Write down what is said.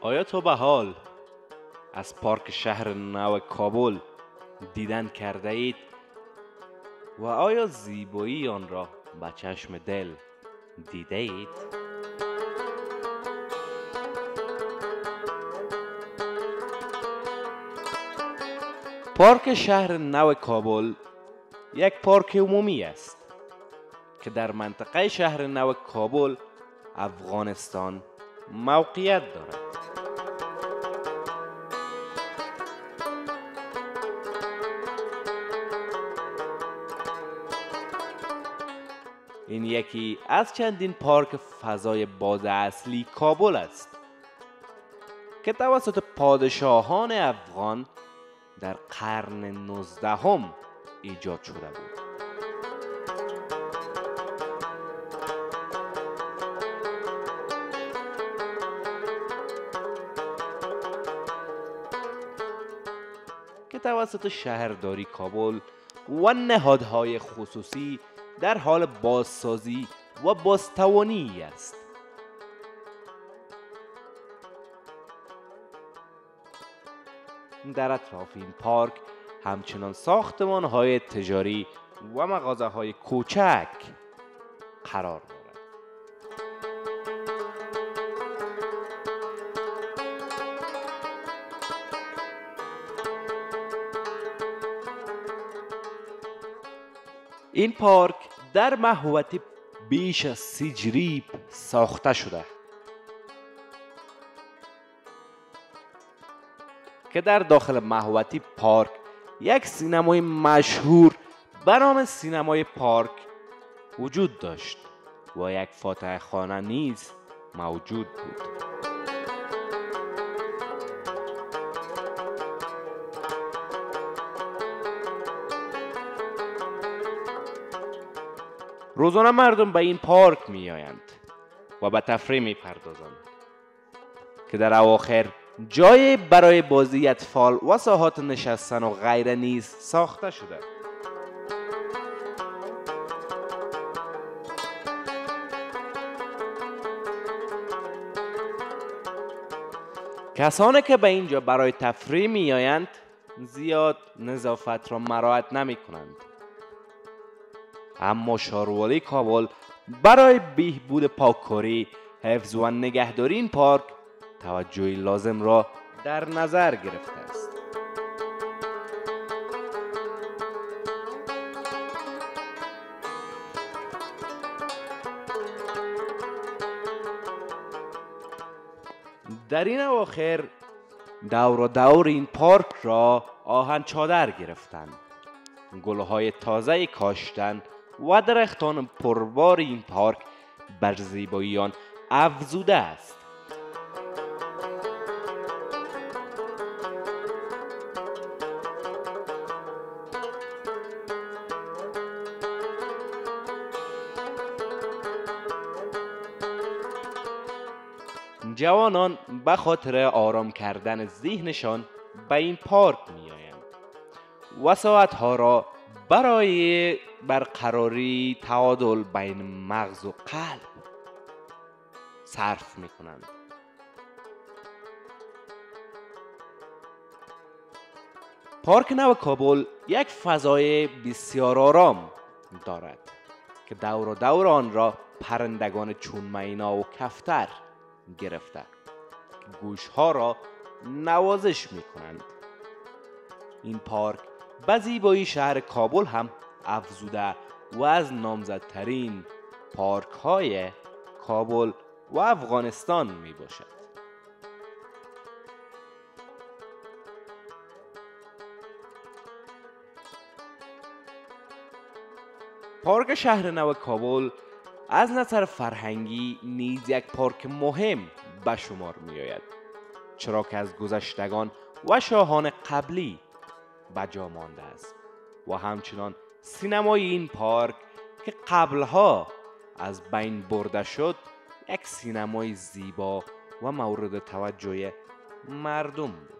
آیا تو به حال از پارک شهر نو کابل دیدن کرده اید و آیا زیبایی آن را به چشم دل دیده اید؟ پارک شهر نو کابل یک پارک عمومی است که در منطقه شهر نو کابل، افغانستان موقعیت دارد. این یکی از چندین پارک فضای باز اصلی کابل است که توسط پادشاهان افغان در قرن 19 ایجاد شده بود. که توسط شهرداری کابل و نهادهای خصوصی در حال بازسازی و بازتوانی است. در اطراف این پارک همچنان ساختمان‌های تجاری و مغازه‌های کوچک قرار دارد. این پارک در محوطه بیش از 30 جریب ساخته شده که در داخل محوطه پارک یک سینمای مشهور به نام سینمای پارک وجود داشت و یک فاتحه خانه نیز موجود بود. روزانه مردم به این پارک می آیند و به تفریح می پردازند که در اواخر جای برای بازی اطفال و ساحات نشستن و غیره نیز ساخته شده. کسانی که به اینجا برای تفریح می آیند زیاد نظافت را مراعات نمی کنند، اما شاروالی کابل برای بهبود پاککاری، حفظ و نگهداری این پارک توجه لازم را در نظر گرفته است. در این اواخر دور این پارک را آهن چادر گرفتند، گلهای تازه کاشتن و درختان پربار این پارک بر زیبایی آن افزوده است. جوانان به خاطر آرام کردن ذهنشان به این پارک می آیند و ساعتها را برای برقراری تعادل بین مغز و قلب صرف می کنند. پارک نو کابل یک فضای بسیار آرام دارد که دور آن را پرندگان چون مینا و کفتر گرفته که گوشها را نوازش می کنند. این پارک به زیبایی شهر کابل هم افزوده و از نامزدترین پارک های کابل و افغانستان می باشد. پارک شهر نو کابل از نظر فرهنگی نیز یک پارک مهم به شمار می آید، چرا که از گذشتگان و شاهان قبلی به جا مانده است و همچنان سینمای این پارک که قبلها از بین برده شد یک سینمای زیبا و مورد توجه مردم بود.